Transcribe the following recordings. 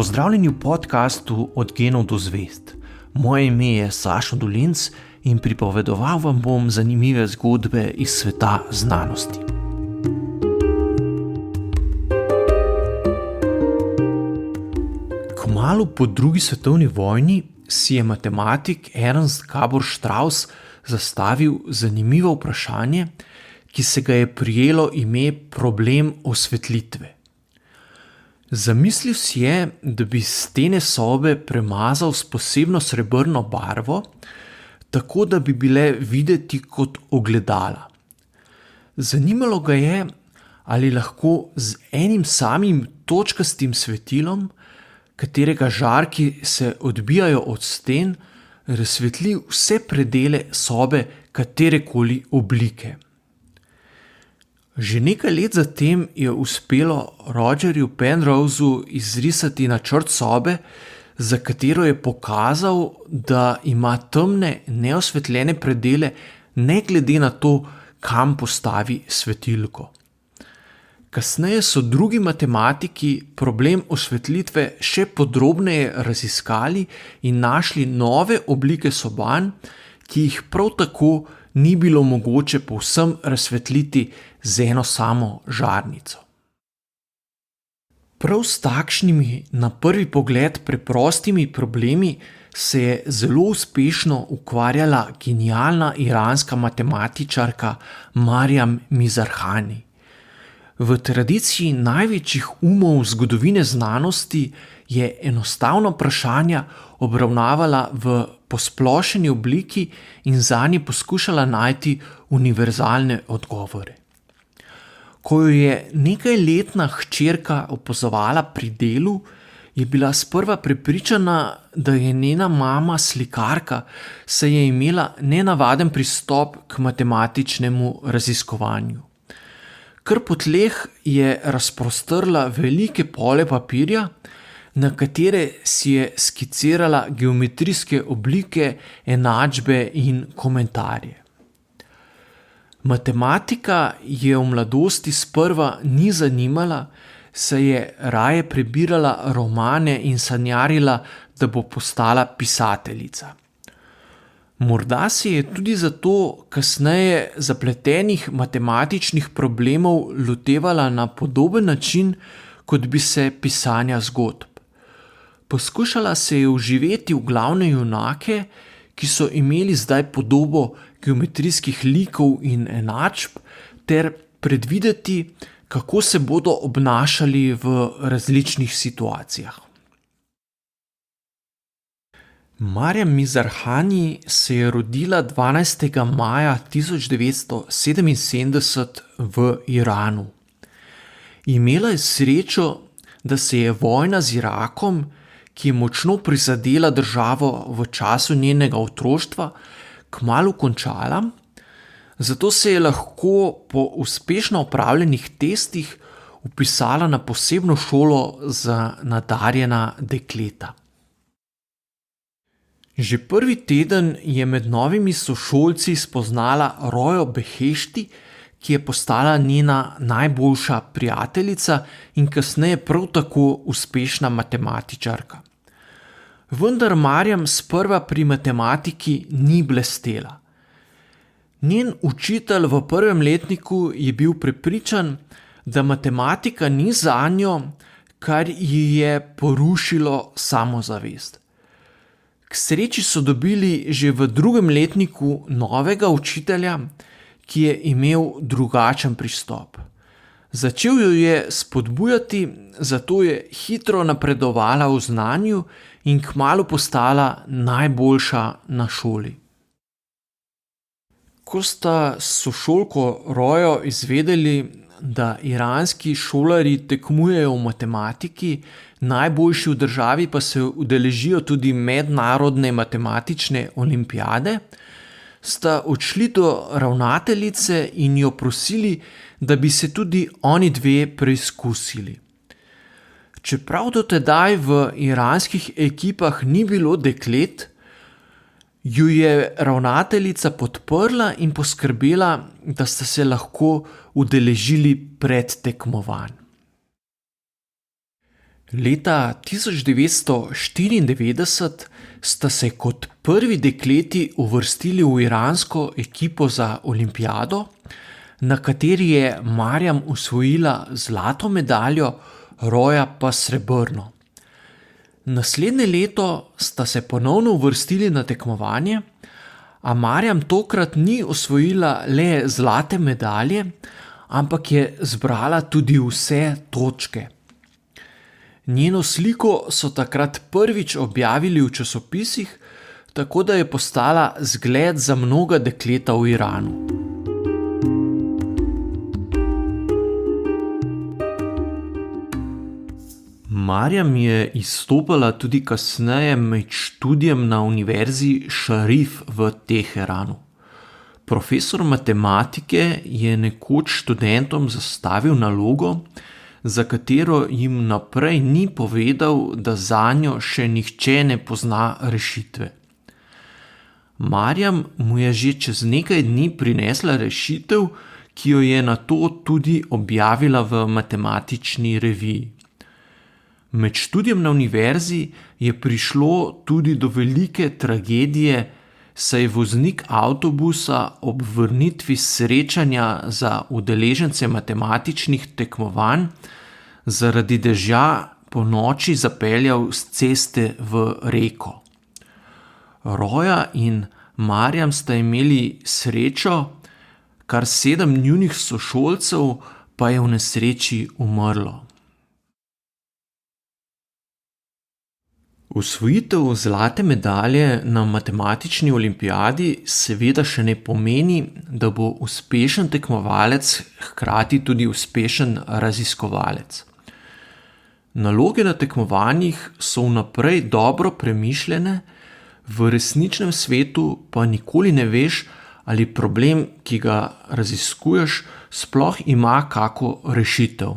Pozdravljeni v podcastu Od genov do zvezd. Moje ime je Sašo Dolenc in pripovedoval vam bom zanimive zgodbe iz sveta znanosti. Kmalu po drugi svetovni vojni si je matematik Ernst Gabor Strauss zastavil zanimivo vprašanje, ki se ga je prijelo ime problem osvetlitve. Zamislil si je, da bi stene sobe premazal s posebno srebrno barvo, tako da bi bile videti kot ogledala. Zanimalo ga je, ali lahko z enim samim točkastim svetilom, katerega žarki se odbijajo od sten, razsvetli vse predele sobe katerekoli oblike. Že nekaj let zatem je uspelo Rogerju Penroseu izrisati načrt sobe, za katero je pokazal, da ima temne, neosvetljene predele ne glede na to, kam postavi svetilko. Kasneje so drugi matematiki problem osvetlitve še podrobneje raziskali in našli nove oblike soban, ki jih prav tako ni bilo mogoče povsem razsvetliti z eno samo žarnico. Prav s takšnimi, na prvi pogled preprostimi problemi se je zelo uspešno ukvarjala genialna iranska matematičarka Maryam Mizrahi. V tradiciji največjih umov zgodovine znanosti je enostavna vprašanja obravnavala v posplošeni obliki in zanje poskušala najti univerzalne odgovore. Ko jo je nekajletna hčerka opazovala pri delu, je bila sprva prepričana, da je njena mama slikarka, saj je imela nenavaden pristop k matematičnemu raziskovanju. Kar po tleh je razprostrla velike pole papirja, na katere si je skicirala geometrijske oblike, enačbe in komentarje. Matematika je v mladosti sprva ni zanimala, saj je raje prebirala romane in sanjarila, da bo postala pisateljica. Morda se je tudi zato kasneje zapletenih matematičnih problemov lotevala na podoben način, kot bi se pisanja zgodb. Poskušala se je vživeti v glavne junake, ki so imeli zdaj podobo geometrijskih likov in enačb, ter predvideti, kako se bodo obnašali v različnih situacijah. Maryam Mizrahi se je rodila 12. maja 1977 v Iranu. Imela je srečo, da se je vojna z Irakom, ki je močno prizadela državo v času njenega otroštva, kmalu končala, zato se je lahko po uspešno opravljenih testih vpisala na posebno šolo za nadarjena dekleta. Že prvi teden je med novimi sošolci spoznala Rojo Behešti, ki je postala njena najboljša prijateljica in kasneje prav tako uspešna matematičarka. Vendar Maryam sprva pri matematiki ni blestela. Njen učitelj v prvem letniku je bil prepričan, da matematika ni zanjo, kar ji je porušilo samozavest. K sreči so dobili že v drugem letniku novega učitelja, ki je imel drugačen pristop. Začel jo je spodbujati, zato je hitro napredovala v znanju in kmalu postala najboljša na šoli. Ko sta s sošolko Rojo izvedeli, da iranski šolarji tekmujejo v matematiki, najboljši v državi pa se udeležijo tudi mednarodne matematične olimpijade, sta odšli do ravnateljice in jo prosili, da bi se tudi oni dve preizkusili. Čeprav do tedaj v iranskih ekipah ni bilo deklet, ju je ravnateljica podprla in poskrbela, da sta se lahko udeležili predtekmovanj. Leta 1994 sta se kot prvi dekleti uvrstili v iransko ekipo za olimpijado, na kateri je Marjam osvojila zlato medaljo, Roja pa srebrno. Naslednje leto sta se ponovno uvrstili na tekmovanje, a Marjam tokrat ni osvojila le zlate medalje, ampak je zbrala tudi vse točke. Njeno sliko so takrat prvič objavili v časopisih, tako da je postala zgled za mnoga dekleta v Iranu. Marjam je izstopala tudi kasneje med študijem na univerzi Šarif v Teheranu. Profesor matematike je nekoč študentom zastavil nalogo, za katero jim naprej ni povedal, da zanjo še nihče ne pozna rešitve. Marjam mu je že čez nekaj dni prinesla rešitev, ki jo je nato tudi objavila v matematični reviji. Med študijem na univerzi je prišlo tudi do velike tragedije, saj je voznik avtobusa ob vrnitvi srečanja za udeležence matematičnih tekmovanj zaradi dežja ponoči zapeljal s ceste v reko. Roja in Marjam sta imeli srečo, kar 7 njunih sošolcev pa je v nesreči umrlo. Osvojitev zlate medalje na matematični olimpijadi seveda še ne pomeni, da bo uspešen tekmovalec hkrati tudi uspešen raziskovalec. Naloge na tekmovanjih so vnaprej dobro premišljene, v resničnem svetu pa nikoli ne veš, ali problem, ki ga raziskuješ, sploh ima kako rešitev.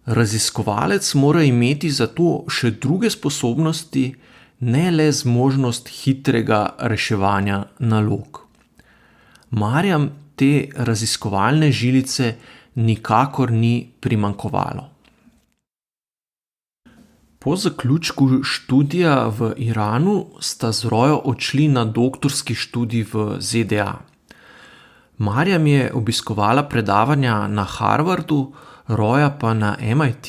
Raziskovalec mora imeti zato še druge sposobnosti, ne le zmožnost hitrega reševanja nalog. Marjam te raziskovalne žilice nikakor ni primanjkovalo. Po zaključku študija v Iranu sta z Rojo odšli na doktorski študij v ZDA. Marjam je obiskovala predavanja na Harvardu, Roja pa na MIT,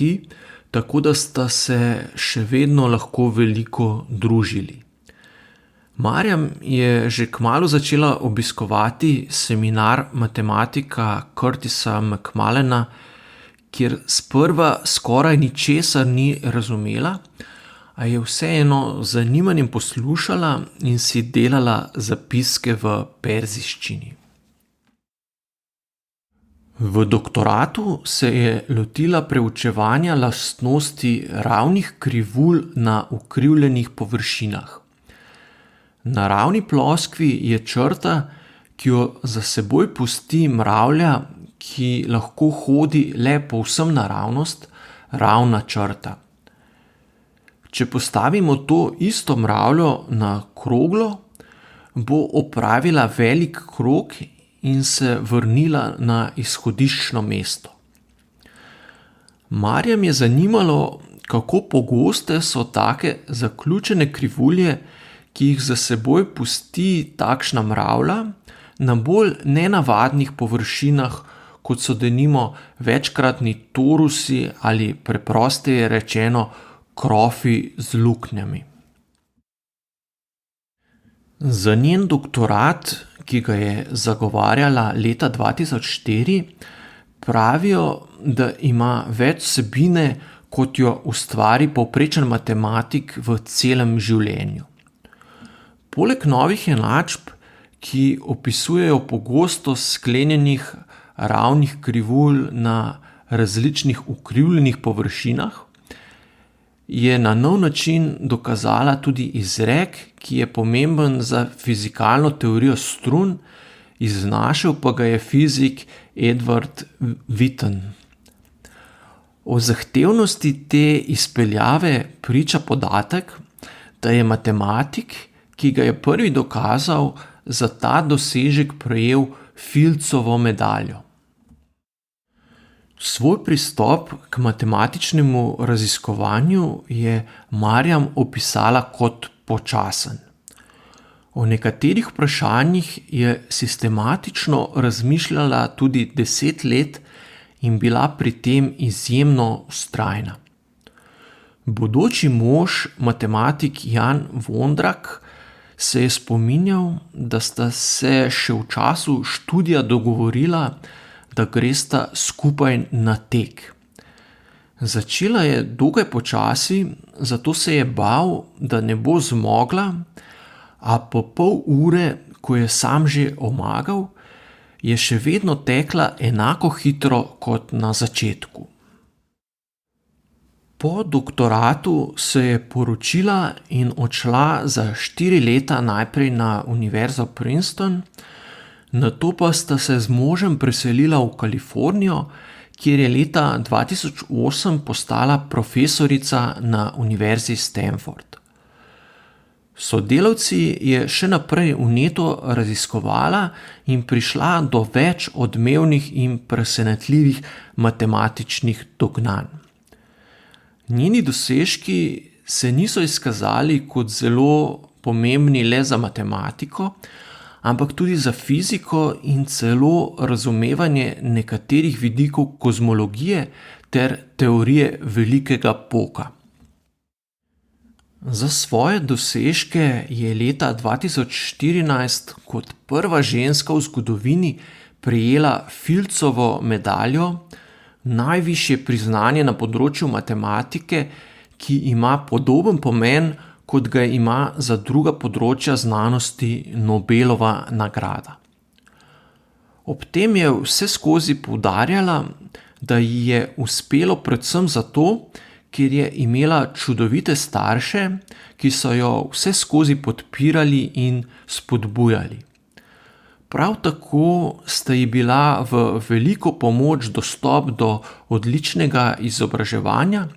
tako da sta se še vedno lahko veliko družili. Marjam je že kmalu začela obiskovati seminar matematika Curtisa Macmillana, kjer sprva skoraj ničesar ni razumela, a je vseeno z zanimanjem poslušala in si delala zapiske v perzijščini. V doktoratu se je lotila preučevanja lastnosti ravnih krivulj na ukrivljenih površinah. Na ravni ploskvi je črta, ki jo za seboj pusti mravlja, ki lahko hodi le povsem naravnost, ravna črta. Če postavimo to isto mravljo na kroglo, bo opravila velik krog in se vrnila na izhodiščno mesto. Marjam je zanimalo, kako pogoste so take zaključene krivulje, ki jih za seboj pusti takšna mravlja na bolj nenavadnih površinah, kot so denimo večkratni torusi ali preprosteje rečeno krofi z luknjami. Za njen doktorat, ki ga je zagovarjala leta 2004, pravijo, da ima več vsebine, kot jo ustvari povprečen matematik v celem življenju. Poleg novih enačb, ki opisujejo pogostost sklenjenih ravnih krivulj na različnih ukrivljenih površinah, je na nov način dokazala tudi izrek, ki je pomemben za fizikalno teorijo strun, iznašel pa ga je fizik Edward Witten. O zahtevnosti te izpeljave priča podatek, da je matematik, ki ga je prvi dokazal, za ta dosežek prejel Fieldsovo medaljo. Svoj pristop k matematičnemu raziskovanju je Marjam opisala kot počasen. O nekaterih vprašanjih je sistematično razmišljala tudi 10 let in bila pri tem izjemno vztrajna. Bodoči mož, matematik Jan Vondrak, se je spominjal, da sta se še v času študija dogovorila, da gresta skupaj na tek. Začela je dokaj počasi, zato se je bal, da ne bo zmogla, a po pol ure, ko je sam že omagal, je še vedno tekla enako hitro kot na začetku. Po doktoratu se je poročila in odšla za 4 leta najprej na Univerzo Princeton, nato pa sta se z možem preselila v Kalifornijo, kjer je leta 2008 postala profesorica na Univerzi Stanford. Sodelavci je še naprej vneto raziskovala in prišla do več odmevnih in presenetljivih matematičnih dognanj. Njeni dosežki se niso izkazali kot zelo pomembni le za matematiko, ampak tudi za fiziko in celo razumevanje nekaterih vidikov kozmologije ter teorije velikega poka. Za svoje dosežke je leta 2014 kot prva ženska v zgodovini prejela Fieldsova medaljo, najvišje priznanje na področju matematike, ki ima podoben pomen, kot ga ima za druga področja znanosti Nobelova nagrada. Ob tem je vseskozi poudarjala, da ji je uspelo predvsem zato, ker je imela čudovite starše, ki so jo vseskozi podpirali in spodbujali. Prav tako sta ji bila v veliko pomoč dostop do odličnega izobraževanja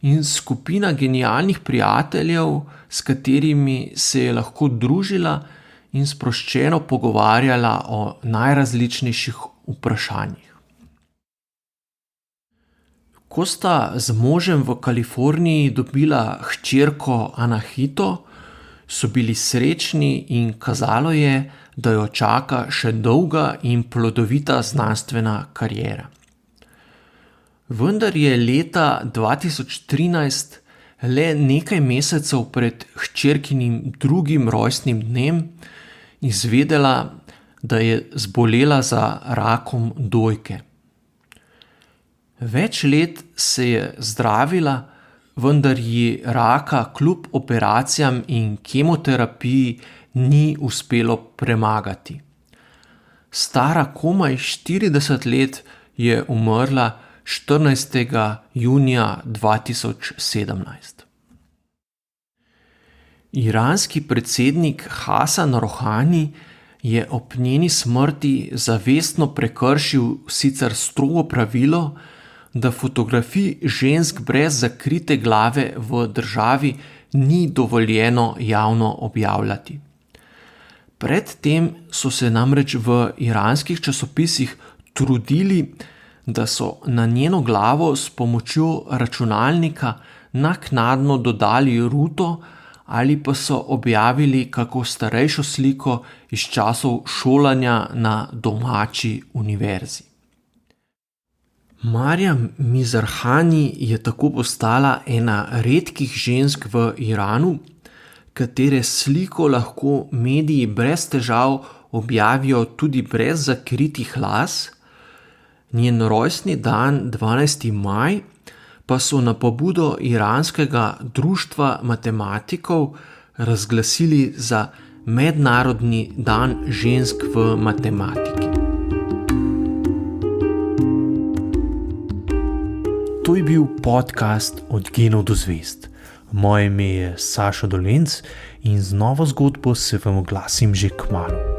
in skupina genialnih prijateljev, s katerimi se je lahko družila in sproščeno pogovarjala o najrazličnejših vprašanjih. Ko sta z možem v Kaliforniji dobila hčerko Anahito, so bili srečni in kazalo je, da jo čaka še dolga in plodovita znanstvena kariera. Vendar je leta 2013, le nekaj mesecev pred hčerkinim 2. rojstnim dnem, izvedela, da je zbolela za rakom dojke. Več let se je zdravila, vendar ji raka kljub operacijam in kemoterapiji ni uspelo premagati. Stara komaj 40 let je umrla 14. junija 2017. Iranski predsednik Hasan Rohani je ob njeni smrti zavestno prekršil sicer strogo pravilo, da fotografij žensk brez zakrite glave v državi ni dovoljeno javno objavljati. Predtem so se namreč v iranskih časopisih trudili, da so na njeno glavo s pomočjo računalnika naknadno dodali ruto ali pa so objavili kako starejšo sliko iz časov šolanja na domači univerzi. Marjam Mizrahani je tako postala ena redkih žensk v Iranu, katere sliko lahko mediji brez težav objavijo tudi brez zakritih las. Njen rojstni dan, 12. maj, pa so na pobudo Iranskega društva matematikov razglasili za Mednarodni dan žensk v matematiki. To je bil podcast Od genov do zvezd. Moje ime je Sašo Dolenc in z novo zgodbo se vam oglasim že kmalu.